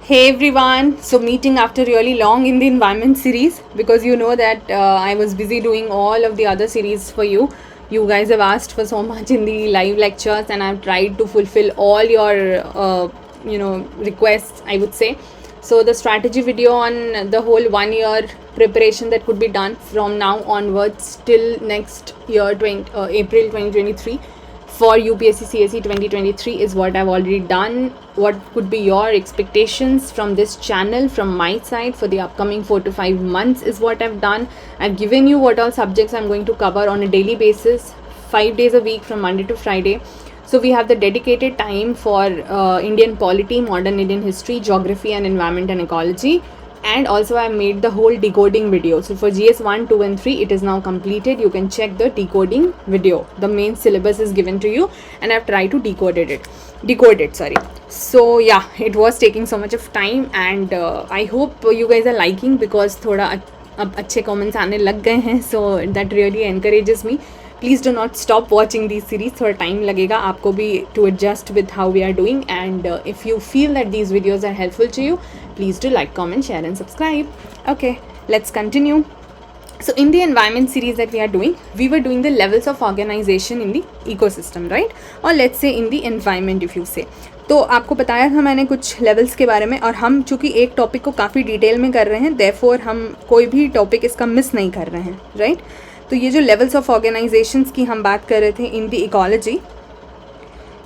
Hey everyone, so meeting after really long in the environment series because you know that I was busy doing all of the other series for you. You guys have asked for so much in the live lectures and I've tried to fulfill all your requests, I would say. So the strategy video on the whole 1 year preparation that could be done from now onwards till next year, April 2023 for UPSC CSE 2023 is what I've already done. What could be your expectations from this channel from my side for the upcoming 4 to 5 months is what I've done. I've given you what all subjects I'm going to cover on a daily basis, 5 days a week from Monday to Friday. So we have the dedicated time for Indian polity, modern Indian history, geography and environment and ecology. And also I made the whole decoding video. So for GS 1, 2 and 3 it is now completed. You can check the decoding video. The main syllabus is given to you and I've tried to decode it. So yeah, it was taking so much of time and I hope you guys are liking because थोड़ा अब अच्छे comments आने लग गए हैं. So that really encourages me. Please do not stop watching these series. थोड़ा time लगेगा आपको भी to adjust with how we are doing. And if you feel that these videos are helpful to you, please do like, comment, share and subscribe. Okay, let's continue. So in the environment series that we are doing, we were doing the levels of organization in the ecosystem, right? Or let's say in the environment if you say. तो आपको बताया था मैंने कुछ levels के बारे में और हम चूँकि एक टॉपिक को काफ़ी डिटेल में कर रहे हैं, देयरफॉर हम कोई भी टॉपिक इसका मिस नहीं कर रहे हैं, राइट? तो ये जो लेवल्स ऑफ ऑर्गेनाइजेशंस की हम बात कर रहे थे in the ecology.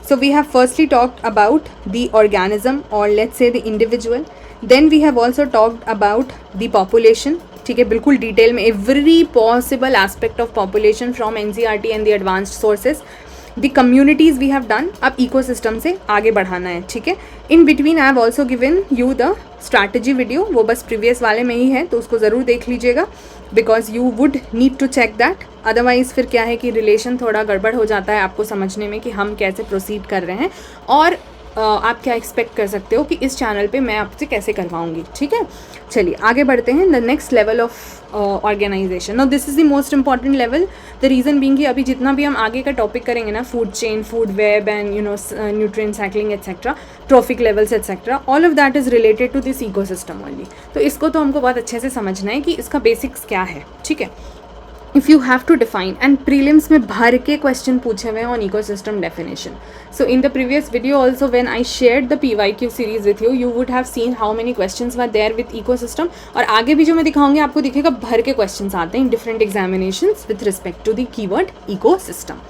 So we have firstly talked about the organism or let's say the individual. Then we have also talked about the population. ठीक है, बिल्कुल डिटेल में every possible aspect of population from NCERT and the advanced sources. The communities we have done. अब ecosystem से आगे बढ़ाना है, ठीक है. In between I have also given you the strategy video. वो बस previous वाले में ही है तो उसको ज़रूर देख लीजिएगा because you would need to check that. Otherwise फिर क्या है कि रिलेशन थोड़ा गड़बड़ हो जाता है आपको समझने में कि हम कैसे प्रोसीड कर रहे हैं और आप क्या एक्सपेक्ट कर सकते हो कि इस चैनल पे मैं आपसे कैसे करवाऊँगी, ठीक है. चलिए आगे बढ़ते हैं. The next level of organization. Now this is the most important level. The reason being कि अभी जितना भी हम आगे का टॉपिक करेंगे ना, food chain, food web and nutrient cycling etcetera, trophic levels etcetera, all of that is related to this ecosystem only. तो इसको तो हमको बहुत अच्छे से समझना है कि इसका बेसिक्स क्या है, ठीक है. If you have to define and prelims में भर के question पूछे हुए on ecosystem definition. So in the previous video also when I shared the PYQ series with you, you would have seen how many questions were there with ecosystem. और आगे भी जो मैं दिखाऊंगी आपको दिखेगा भर के questions आते हैं in different examinations with respect to the keyword ecosystem.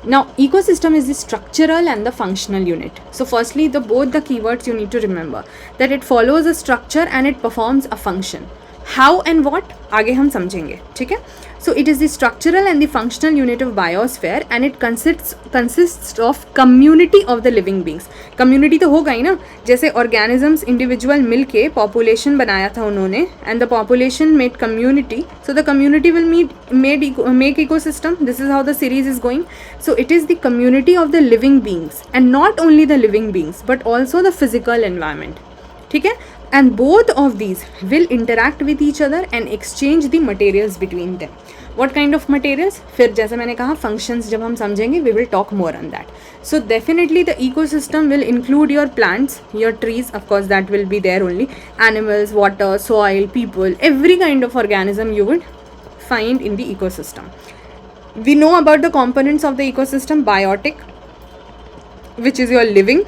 Now ecosystem is the structural and the functional unit. So firstly both the keywords you need to remember that it follows a structure and it performs a function. How and what आगे हम समझेंगे, ठीक है. So it is the structural and the functional unit of biosphere and it consists of community of the living beings. Community तो होगा ही ना, जैसे organisms individual मिलके population बनाया था उन्होंने and the population made community. So the community will make ecosystem. This is how the series is going. So it is the community of the living beings and not only the living beings but also the physical environment, ठीक है. And both of these will interact with each other and exchange the materials between them. What kind of materials? फिर जैसे मैंने कहा functions जब हम समझेंगे we will talk more on that. So definitely the ecosystem will include your plants, your trees, of course that will be there only, animals, water, soil, people, every kind of organism you would find in the ecosystem. We know about the components of the ecosystem: biotic, which is your living,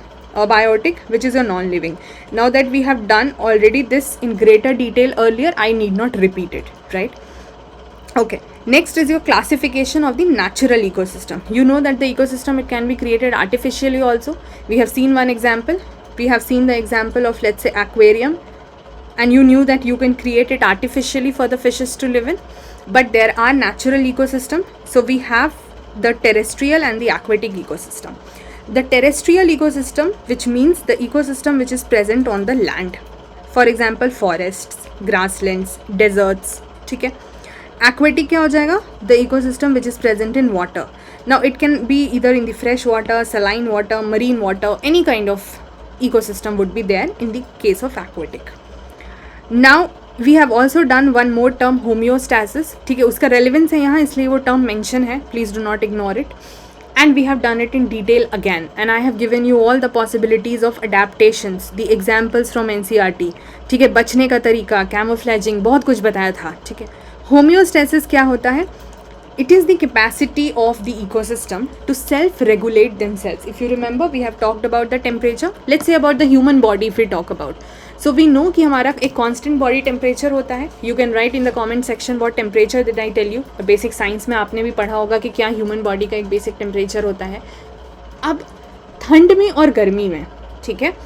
biotic, which is your non-living. Now that we have done already this in greater detail earlier, I need not repeat it, right? Okay, next is your classification of the natural ecosystem. You know that the ecosystem, it can be created artificially also. We have seen one example. We have seen the example of, let's say, aquarium, and you knew that you can create it artificially for the fishes to live in. But there are natural ecosystem. So we have the terrestrial and the aquatic ecosystem. The terrestrial ecosystem, which means the ecosystem which is present on the land. For example, forests, grasslands, deserts, ठीक है. Aquatic क्या हो जाएगा? The ecosystem which is present in water. Now it can be either in the fresh water, saline water, marine water, any kind of ecosystem would be there in the case of aquatic. Now we have also done one more term, homeostasis, ठीक है. उसका relevance है यहाँ इसलिए वो term mention है, please do not ignore it. and we have done it in detail again, and I have given you all the possibilities of adaptations, the examples from NCERT. ठीक है, बचने का तरीका, कैमोफ्लेजिंग, बहुत कुछ बताया था. ठीक है, होम्योस्टेसिस क्या होता है? It is the capacity of the ecosystem to self-regulate themselves. If you remember, we have talked about the temperature. Let's say about the human body if we talk about. So we know कि हमारा एक constant body temperature होता है. You can write in the comment section what temperature did I tell you. Basic science में आपने भी पढ़ा होगा कि क्या human body का एक basic temperature होता है. अब ठंड में और गर्मी में, ठीक है,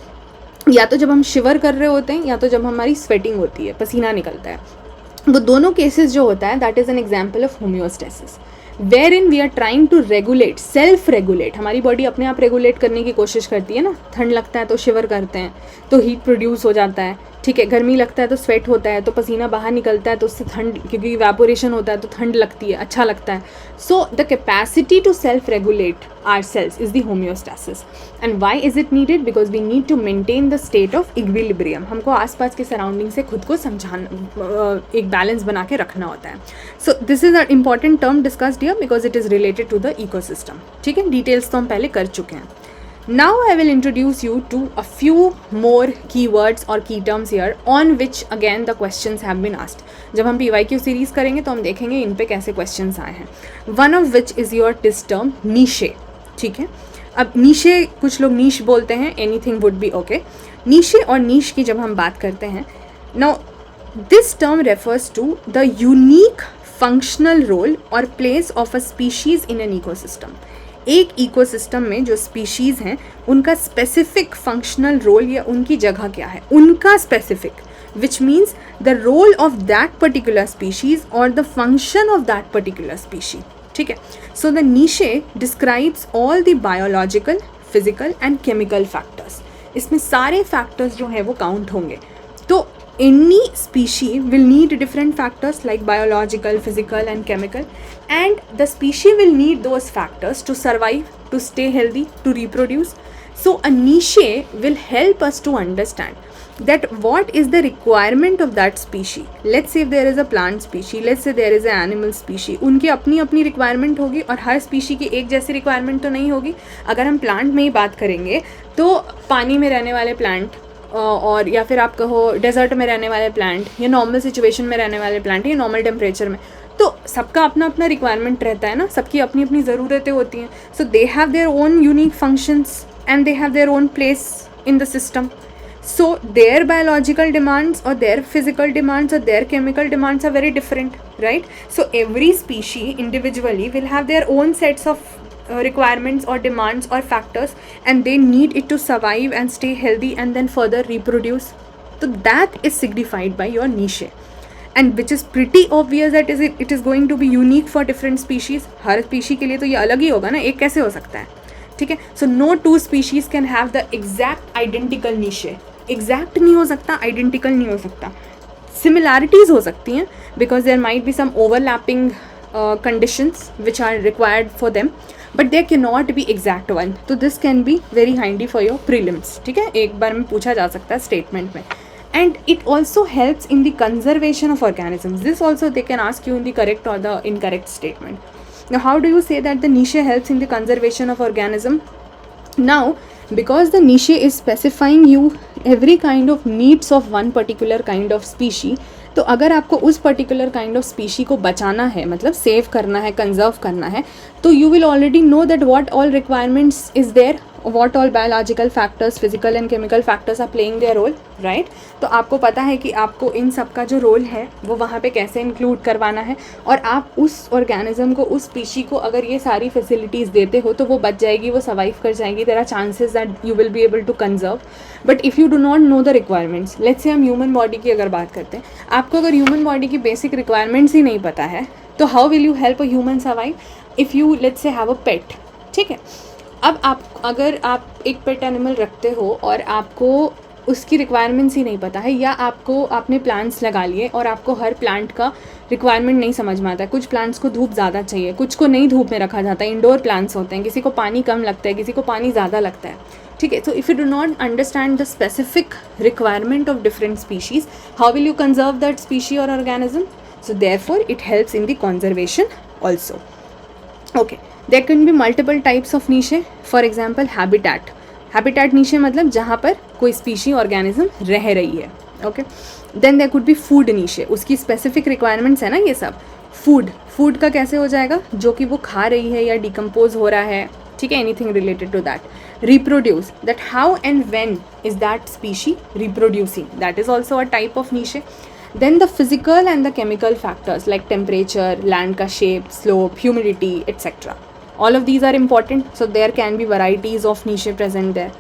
या तो जब हम शिवर कर रहे होते हैं या तो जब हमारी स्वेटिंग होती है, पसीना निकलता है, वो दोनों केसेस जो होता है that is an example of homeostasis, where in we are trying to regulate, self regulate. हमारी बॉडी अपने आप रेगुलेट करने की कोशिश करती है ना. ठंड लगता है तो शिवर करते हैं तो हीट प्रोड्यूस हो जाता है. ठीक है, गर्मी लगता है तो स्वेट होता है, तो पसीना बाहर निकलता है, तो उससे ठंड, क्योंकि इवेपोरेशन होता है तो ठंड लगती है, अच्छा लगता है. So the capacity to self regulate ourselves is the homeostasis. And why is it needed? Because we need to maintain the state of equilibrium. हमको आसपास के सराउंडिंग से खुद को समझाना, एक बैलेंस बना के रखना होता है. So this is an important term discussed here because it is related to the ecosystem. ठीक है, डिटेल्स तो हम पहले कर चुके हैं. Now I will introduce you to a few more keywords or key terms here on which again the questions have been asked. जब हम PYQ सीरीज़ करेंगे तो हम देखेंगे इन पे कैसे questions आए हैं. One of which is your TIS term niche. ठीक है, अब नीशे, कुछ लोग नीश बोलते हैं, anything would be okay. Niche और नीश की जब हम बात करते हैं, now this term refers to the unique functional role और place of a species in an ecosystem. एक इकोसिस्टम में जो स्पीशीज़ हैं उनका स्पेसिफिक फंक्शनल रोल या उनकी जगह क्या है, उनका specific, which means the role of that particular species और the function of that particular species. ठीक है, so the niche describes all the biological, physical and chemical factors. इसमें सारे फैक्टर्स जो हैं वो काउंट होंगे. तो any species will need different factors like biological, physical and chemical, and the species will need those factors to survive, to stay healthy, to reproduce. So a niche will help us to understand that what is the requirement of that species. Let's say if there is a plant species, let's say there is an animal species, उनकी अपनी अपनी requirement होगी और हर species की एक जैसी requirement तो नहीं होगी. अगर हम प्लांट में ही बात करेंगे तो पानी में रहने वाले प्लांट और या फिर आप कहो डेजर्ट में रहने वाले प्लांट या नॉर्मल सिचुएशन में रहने वाले प्लांट या नॉर्मल टेम्परेचर में, तो सबका अपना अपना रिक्वायरमेंट रहता है ना, सबकी अपनी अपनी ज़रूरतें होती हैं. So they have their own unique functions and they have their own place in the system. So their biological demands or their physical demands or their chemical demands are very different, right? So every species individually will have their own sets of requirements or demands or factors, and they need it to survive and stay healthy and then further reproduce. So that is signified by your niche, and which is pretty obvious that it is going to be unique for different species. Her species के लिए तो ये अलग ही होगा ना, एक कैसे हो सकता है. ठीक है, so no two species can have the exact identical niche. Exact नहीं हो सकता, आइडेंटिकल नहीं हो सकता. सिमिलैरिटीज़ हो सकती हैं because there might be some overlapping conditions which are required for them, but there can not be exact one. तो this can be very handy for your prelims. ठीक है, एक बार में पूछा जा सकता है स्टेटमेंट में. And it also helps in the conservation of organisms. This also they can ask you in the correct और the incorrect statement. Now how do you say that the niche helps in the conservation of organism? Now because the niche is specifying you every kind of needs of one particular kind of species, तो अगर आपको उस particular kind of species को बचाना है, मतलब save करना है, कंजर्व करना है, तो you will already know that what all requirements is there, what all biological factors, physical and chemical factors are playing their role, right. तो आपको पता है कि आपको इन सब का जो रोल है वो वहाँ पे कैसे इंक्लूड करवाना है, और आप उस ऑर्गेनिज्म को, उस स्पीशी को अगर ये सारी फैसिलिटीज़ देते हो तो वो बच जाएगी, वो सर्वाइव कर जाएगी. There are chances that you will be able to conserve. But if you do not know the requirements, let's say हम ह्यूमन बॉडी की अगर बात करते हैं, आपको अगर ह्यूमन बॉडी की बेसिक रिक्वायरमेंट्स ही नहीं पता है तो how will you help a human survive. If you let's say have a pet, ठीक है, अब अगर आप एक पेट एनिमल रखते हो और आपको उसकी रिक्वायरमेंट्स ही नहीं पता है, या आपने प्लांट्स लगा लिए और आपको हर प्लांट का रिक्वायरमेंट नहीं समझ में आता है. कुछ प्लांट्स को धूप ज़्यादा चाहिए, कुछ को नहीं धूप में रखा जाता है, इंडोर प्लांट्स होते हैं, किसी को पानी कम लगता है, किसी को पानी ज़्यादा लगता है. ठीक है, so if you do not understand the specific requirement of different species, how will you conserve that species or organism? So therefore it helps in the conservation also. Okay, there can be multiple types of niche. For example habitat. Habitat niche मतलब जहाँ पर कोई species organism रह रही है. Okay. Then there could be food niche. उसकी specific requirements है ना ये सब. फूड का कैसे हो जाएगा, जो कि वो खा रही है या डिकम्पोज हो रहा है, ठीक है, anything related to that. Reproduce, that how and when is that species reproducing, that is also a type of niche. Then the physical and the chemical factors like temperature, land ka shape, slope, humidity, etc. All of these are important, so there can be varieties of niche present there.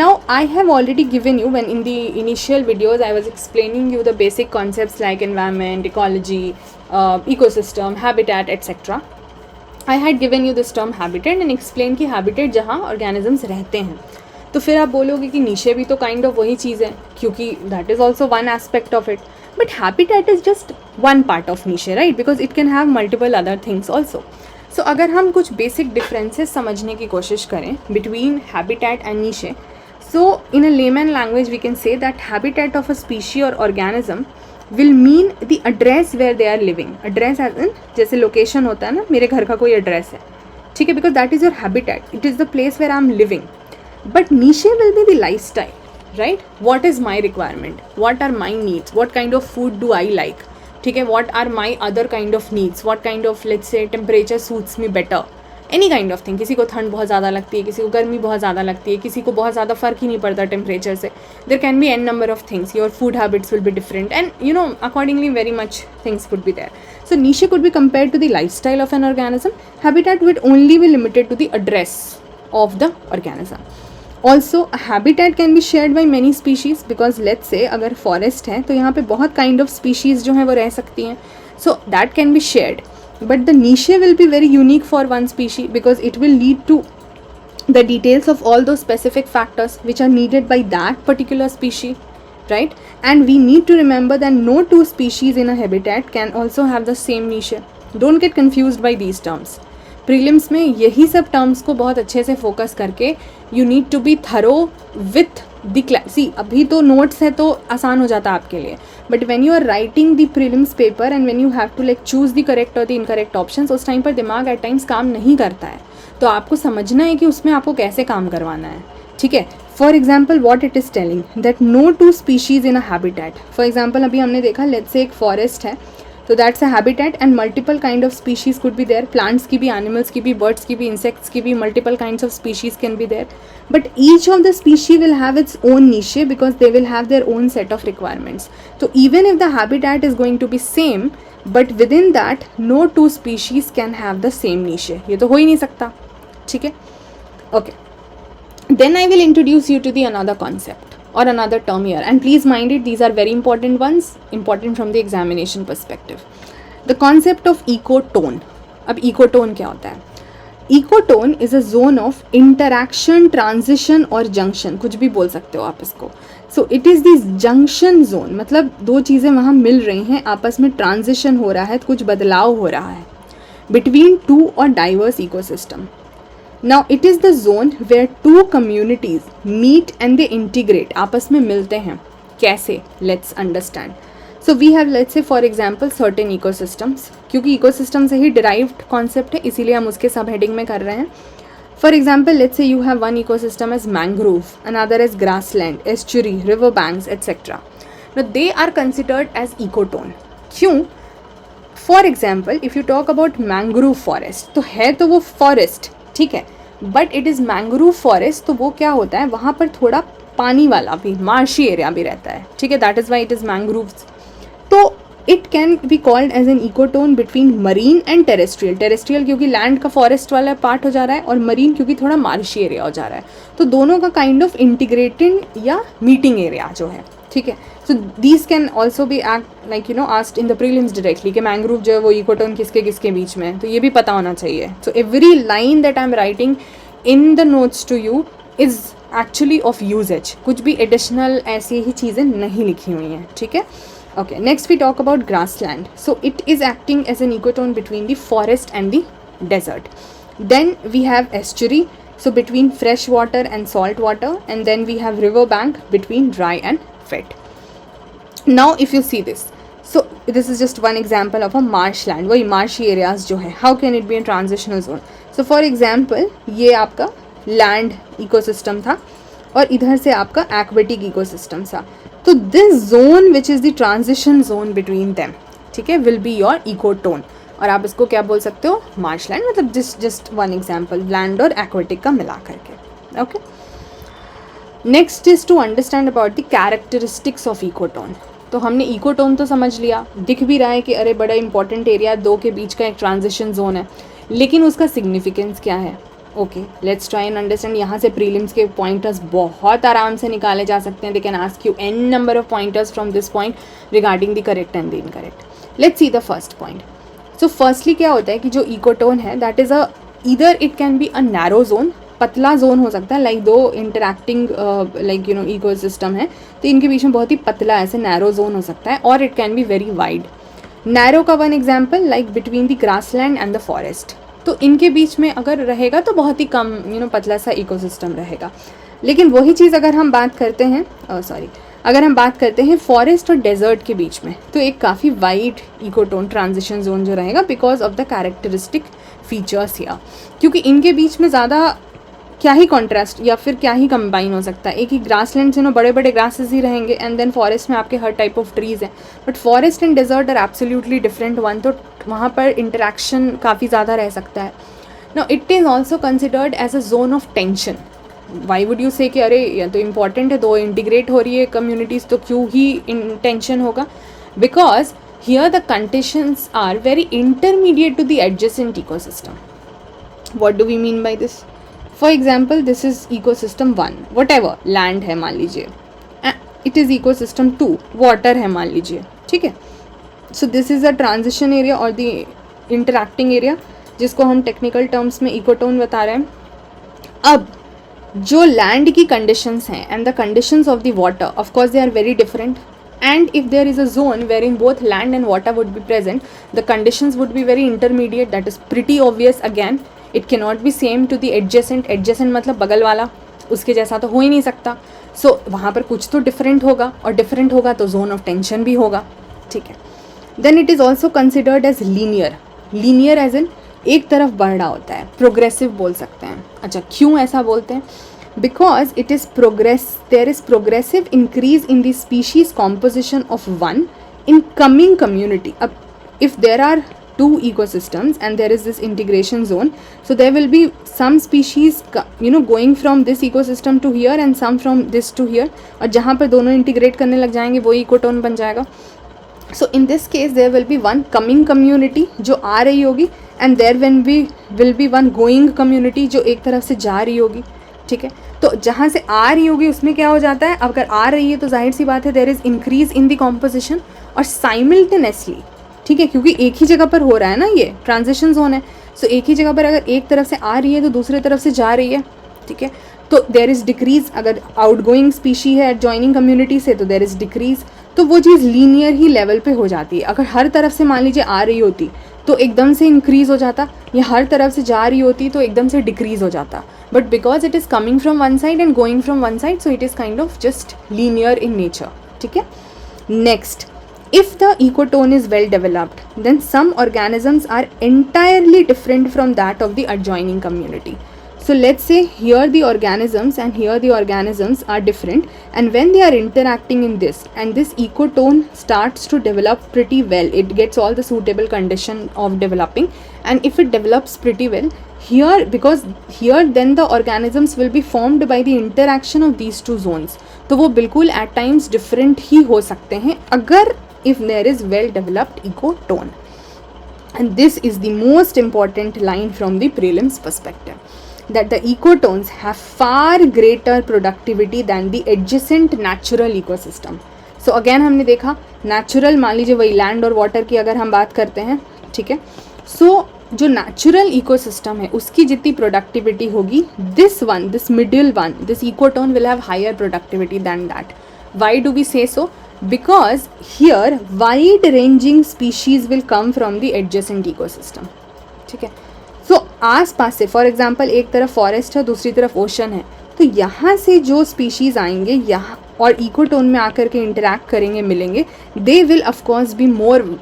Now I have already given you, when in the initial videos I was explaining you the basic concepts like environment, ecology, ecosystem, habitat, etc. I had given you this term habitat and explain कि habitat जहाँ organisms रहते हैं. तो फिर आप बोलोगे कि नीचे भी तो काइंड ऑफ वही चीज़ है, क्योंकि that is also one aspect of it. But habitat is just one part of niche, right, because it can have multiple other things also. So अगर हम कुछ बेसिक डिफरेंसेस समझने की कोशिश करें between habitat and niche, so in a layman language we can say that habitat of a species और organism will mean the address where they are living. Address as in जैसे location होता है ना, मेरे घर का कोई एड्रेस है, ठीक है, because that is your habitat, it is the place where I am living. But niche will be the lifestyle, right. What is my requirement, what are my needs, what kind of food do I like, ठीक है, what are my other kind of needs, what kind of let's say temperature suits me better, any kind of thing. किसी को ठंड बहुत ज़्यादा लगती है, किसी को गर्मी बहुत ज़्यादा लगती है, किसी को बहुत ज़्यादा फ़र्क ही नहीं पड़ता टेम्परेचर से. There can be an number of things. Your food habits will be different and you know accordingly very much things could be there. So niche could be compared to the lifestyle of an organism. Habitat would only be limited to the address of the organism. Also a habitat can be shared by many species because let's say अगर forest है तो यहाँ पे बहुत kind of species जो हैं वो रह सकती हैं. So that can be shared. But the niche will be very unique for one species because it will lead to the details of all those specific factors which are needed by that particular species, right? And we need to remember that no two species in a habitat can also have the same niche. Don't get confused by these terms. Prelims में यही सब terms को बहुत अच्छे से focus करके you need to be thorough with the class. See, अभी तो notes है तो आसान हो जाता है आपके लिए, but when you are writing the prelims paper and when you have to like choose the correct or the incorrect options, उस टाइम पर दिमाग at times काम नहीं करता है. तो आपको समझना है कि उसमें आपको कैसे काम करवाना है, ठीक है. For example what it is telling that no two species in a habitat. For example अभी हमने देखा लेट्स से एक फॉरेस्ट है तो that's a habitat and multiple kind of species could be there. Plants की भी, एनिमल्स की भी, बर्ड्स की भी, इंसेक्ट्स की भी, multiple kinds of species can be there. But each of the species will have its own niche because they will have their own set of requirements. तो even if the habitat is going to be same but within that no two species can have the same niche. ये तो हो ही नहीं सकता, ठीक है. Okay. Then I will introduce you to the another concept or another term here, and please mind it, these are very important ones, important from the examination perspective. The concept of ecotone. अब ecotone क्या होता है? Ecotone is a zone of interaction, transition और junction, कुछ भी बोल सकते हो आप इसको. So it is this junction zone, मतलब दो चीज़ें वहाँ मिल रही हैं, आपस में transition हो रहा है, कुछ बदलाव हो रहा है between two or diverse ecosystem. Now it is the zone where two communities meet and they integrate, आपस में मिलते हैं. कैसे? Let's understand. So we have let's say for example certain ecosystems, क्योंकि ecosystem से ही derived concept है इसीलिए हम उसके सब heading में कर रहे हैं. For example let's say you have one ecosystem as mangrove, another as grassland, estuary, river banks, etc. Now they are considered as ecotone. क्यों? For example if you talk about mangrove forest, तो है तो वो forest, ठीक है, but it is mangrove forest. तो वो क्या होता है, वहाँ पर थोड़ा पानी वाला भी, मार्शी एरिया भी रहता है, ठीक है, that is why it is mangroves. तो it can be called as an ecotone between marine and terrestrial. Terrestrial क्योंकि लैंड का फॉरेस्ट वाला पार्ट हो जा रहा है और मरीन क्योंकि थोड़ा मार्शी एरिया हो जा रहा है. तो दोनों का काइंड ऑफ इंटीग्रेटेड या मीटिंग एरिया जो है, ठीक है. So these can also be act like you know asked in the prelims directly कि मैंग्रोव जो है वो इकोटोन किसके किसके बीच में है, तो ये भी पता होना चाहिए. So every line that I am writing in the notes to you is actually of uses. कुछ भी एडिशनल ऐसी ही चीज़ें नहीं लिखी हुई हैं, ठीक है. Okay, next we talk about grassland. So it is acting as an ecotone between the forest and the desert. Then we have estuary, so between fresh water and salt water, and then we have river bank between dry and wet. Now if you see this, so this is just one example of a Marsh land, वही marshy areas जो है, how can it be a transitional zone. So for example ये आपका land ecosystem था और इधर से आपका एक्वेटिक इकोसिस्टम था. तो this zone which is the transition zone between them, ठीक है, विल बी योर इकोटोन. और आप इसको क्या बोल सकते हो, मार्शलैंड. मतलब जस्ट वन एग्जाम्पल लैंड और एक्वेटिक का मिला करके. Okay, next is to understand about the characteristics of ecotone. तो हमने इकोटोन तो समझ लिया, दिख भी रहा है कि अरे बड़ा इंपॉर्टेंट एरिया, दो के बीच का एक ट्रांजिशन जोन है, लेकिन उसका सिग्निफिकेंस क्या है. Okay, let's try and understand. यहाँ से प्रीलिम्स के पॉइंटर्स बहुत आराम से निकाले जा सकते हैं. They can ask you an number of pointers from this point regarding the correct and the incorrect. Let's see the first point. So firstly क्या होता है कि जो इकोटोन है that is either it can be a narrow zone, पतला zone हो सकता है, लाइक दो इंटरैक्टिंग लाइक इकोसिस्टम है तो इनके बीच में बहुत ही पतला ऐसे नैरो जोन हो सकता है, और it can be very wide. Narrow का one example like between the grassland and the forest. तो इनके बीच में अगर रहेगा तो बहुत ही कम पतला सा इकोसिस्टम रहेगा. लेकिन वही चीज़ अगर हम बात करते हैं अगर हम बात करते हैं फॉरेस्ट और डेजर्ट के बीच में, तो एक काफ़ी वाइड इकोटोन ट्रांजिशन जोन जो रहेगा because of the characteristic features या, क्योंकि इनके बीच में ज़्यादा क्या ही कॉन्ट्रास्ट या फिर क्या ही कंबाइन हो सकता है. एक ही ग्रासलैंड से बड़े बड़े ग्रासेस ही रहेंगे एंड देन फॉरेस्ट में आपके हर टाइप ऑफ ट्रीज़ हैं, but forest and desert are absolutely different one. तो वहाँ पर इंटरेक्शन काफ़ी ज़्यादा रह सकता है. Now it is also considered as a zone of tension. Why would you say कि अरे ये तो इम्पॉर्टेंट है, दो इंटीग्रेट हो रही है कम्युनिटीज़, तो क्यों ही टेंशन होगा. Because here the conditions are very intermediate to the adjacent ecosystem. What do we mean by this? For example this is ecosystem 1, whatever land है मान लीजिए, इट इज़ इकोसिस्टम 2, वाटर है मान लीजिए, ठीक है. So this is a transition area और the interacting area, जिसको हम टेक्निकल टर्म्स में इकोटोन बता रहे हैं. अब जो लैंड की कंडीशंस हैं and the conditions of the water, of course they are very different. And if there is a zone wherein both land and water would be present, the conditions would be very intermediate. That is pretty obvious. Again, it cannot be same to the adjacent. Adjacent मतलब बगल वाला, उसके जैसा तो हो ही नहीं सकता. So वहाँ पर कुछ तो different होगा, और different होगा तो zone of tension भी होगा, ठीक है. Then it is also considered as linear. Linear as in एक तरफ बढ़ रहा होता है, progressive बोल सकते हैं. अच्छा, क्यों ऐसा बोलते हैं? Because it is there is progressive increase in the species composition of one in coming community. If there are two ecosystems and there is this integration zone, so there will be some species going from this ecosystem to here and some from this to here, और जहाँ पर दोनों integrate करने लग जाएंगे वो ecotone बन जाएगा. So in this case there will be one coming community जो आ रही होगी, and there will be one going community जो एक तरफ से जा रही होगी, ठीक है. तो जहाँ से आ रही होगी उसमें क्या हो जाता है, अगर आ रही है तो जाहिर सी बात है there is increase in the composition, और साइमल्टेनियसली, ठीक है, क्योंकि एक ही जगह पर हो रहा है ना, ये ट्रांजिशन जोन है. सो एक ही जगह पर अगर एक तरफ से आ रही है तो दूसरी तरफ से जा रही है, ठीक है, तो देयर इज़ डिक्रीज. अगर आउटगोइंग स्पीशी है एडजॉइनिंग कम्युनिटी से तो देयर इज़ डिक्रीज. तो वो चीज़ लीनियर ही लेवल पे हो जाती है. अगर हर तरफ से मान लीजिए आ रही होती तो एकदम से इंक्रीज़ हो जाता, या हर तरफ से जा रही होती तो एकदम से डिक्रीज़ हो जाता. But because it is coming from one side and going from one side, so it is kind of just linear in nature, ठीक है. Next, if the ecotone is well developed, then some organisms are entirely different from that of the adjoining community. So let's say here the organisms and here the organisms are different, and when they are interacting in this and this ecotone starts to develop pretty well, it gets all the suitable condition of developing, and if it develops pretty well here, because here then the organisms will be formed by the interaction of these two zones, तो वो बिल्कुल at times different ही हो सकते हैं अगर if there is well developed ecotone. And this is the most important line from the prelims perspective, that the ecotones have far greater productivity than the adjacent natural ecosystem. So again हमने देखा natural, मान लीजिए वही land और water की अगर हम बात करते हैं, ठीक है, so जो natural ecosystem है उसकी जितनी productivity होगी, this middle one, this ecotone will have higher productivity than that. Why do we say so? Because here wide ranging species will come from the adjacent ecosystem, ठीक है. So आस पास से for example एक तरफ forest है दूसरी तरफ ocean है, तो यहाँ से जो स्पीशीज़ आएंगे यहाँ और इकोटोन में आकर के इंटरैक्ट करेंगे, मिलेंगे, they will of course be more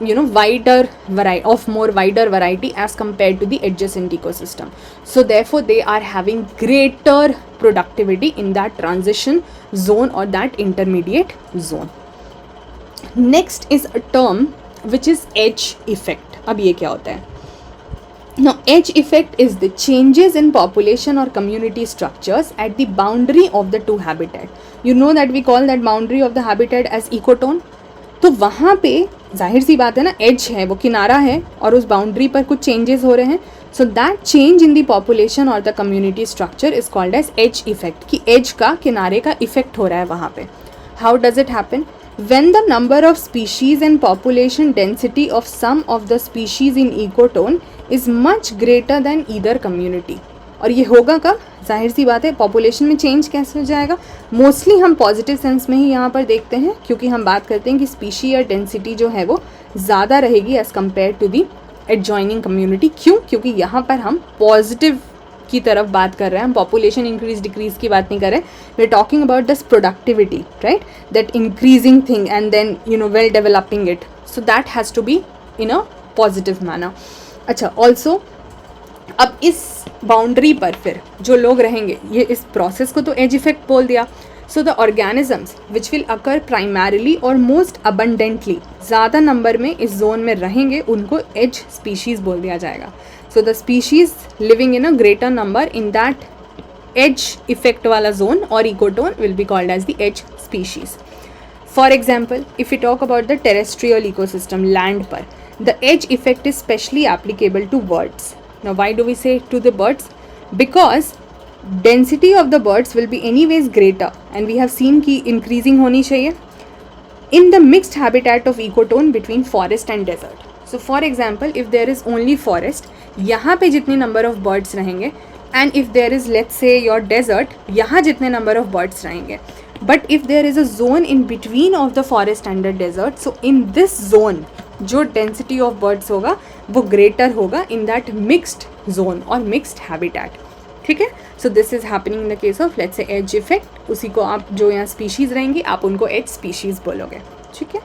wider variety as compared to the adjacent ecosystem. So therefore they are having greater productivity in that transition zone or that intermediate zone. Next is a term which is edge effect. अब ये क्या होता है? Now edge effect is the changes in population or community structures at the boundary of the two habitat. You know that we call that boundary of the habitat as ecotone. तो वहाँ पे जाहिर सी बात है ना, एज है, वो किनारा है और उस बाउंड्री पर कुछ चेंजेस हो रहे हैं. So that change in the population और the community structure is called edge edge effect. कि एज का, किनारे का इफेक्ट हो रहा है वहाँ पे. How does it happen? When the number of species and population density of some of the species in ecotone is much greater than either community. और ये होगा कब? जाहिर सी बात है, पॉपुलेशन में चेंज कैसे हो जाएगा? मोस्टली हम पॉजिटिव सेंस में ही यहाँ पर देखते हैं, क्योंकि हम बात करते हैं कि स्पीशी या डेंसिटी जो है वो ज़्यादा रहेगी as compare to the adjoining community. क्यों? क्योंकि यहाँ पर हम पॉजिटिव की तरफ बात कर रहे हैं, हम पॉपुलेशन इंक्रीज डिक्रीज की बात नहीं कर रहे. We are talking about this productivity, right, that increasing thing and then well developing it. So that has to be in a positive manner. अच्छा, ऑल्सो अब इस बाउंड्री पर फिर जो लोग रहेंगे, ये इस प्रोसेस को तो एज इफेक्ट बोल दिया. So the organisms which will occur primarily और मोस्ट अबंडेंटली, ज़्यादा नंबर में इस जोन में रहेंगे, उनको एज स्पीशीज़ बोल दिया जाएगा. So the species living in a greater number in that edge effect वाला जोन और ecotone will be called as the edge species. For example, if you talk about the terrestrial ecosystem, land पर, the edge effect is specially applicable to birds. Now why do we say to the birds? Because density of the birds will be anyways greater and we have seen कि increasing होनी चाहिए in the mixed habitat of ecotone between forest and desert. So for example, if there is only forest, यहाँ पे जितनी number of birds रहेंगे, and if there is let's say your desert, यहाँ जितने number of birds रहेंगे. But if there is a zone in between of the forest and the desert, so in this zone जो density of birds होगा वो greater होगा in that mixed zone और mixed habitat. ठीक है, so this is happening in the case of let's say edge effect. उसी को आप जो यहाँ स्पीशीज़ रहेंगी आप उनको एज स्पीशीज़ बोलोगे. ठीक है,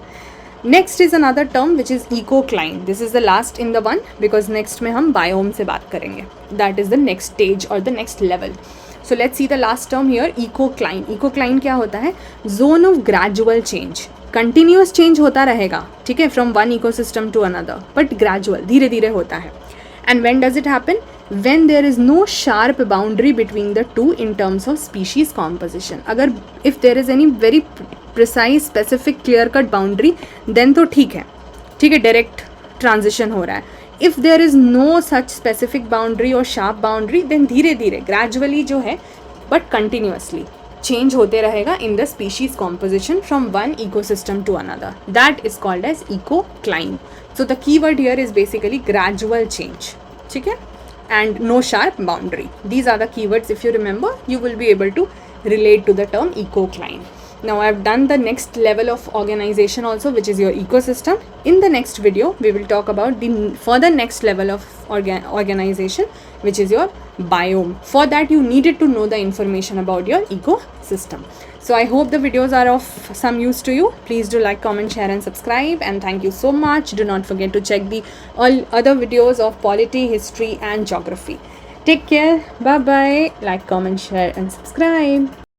next is another term which is ecocline. This is the last in the one because next में हम बायोम से बात करेंगे. That is the next stage और the next level. So let's see the last term here, ecocline. Ecocline क्या होता है? Zone of gradual change. Continuous change होता रहेगा, ठीक है, from one ecosystem to another, but gradual, धीरे धीरे होता है. And when does it happen? When there is no sharp boundary between the two in terms of species composition. अगर if there is any very precise specific clear cut boundary then तो ठीक है, ठीक है, डायरेक्ट ट्रांजिशन हो रहा है. If there is no such specific boundary और शार्प बाउंड्री देन धीरे धीरे ग्रेजुअली जो है बट कंटिन्यूसली चेंज होते रहेगा in the species composition from one ecosystem to another. That is called as ecocline. So the key word here is basically gradual change. ठीक है, and no sharp boundary. These are the key words. If you remember you will be able to relate to the term ecocline. Now I have done the next level of organization also, which is your ecosystem. In the next video we will talk about the further next level of organization, which is your biome. For that you needed to know the information about your ecosystem. So I hope the videos are of some use to you. Please do like, comment, share and subscribe, and thank you so much. Do not forget to check the all other videos of polity, history and geography. Take care. Bye bye. Like, comment, share and subscribe.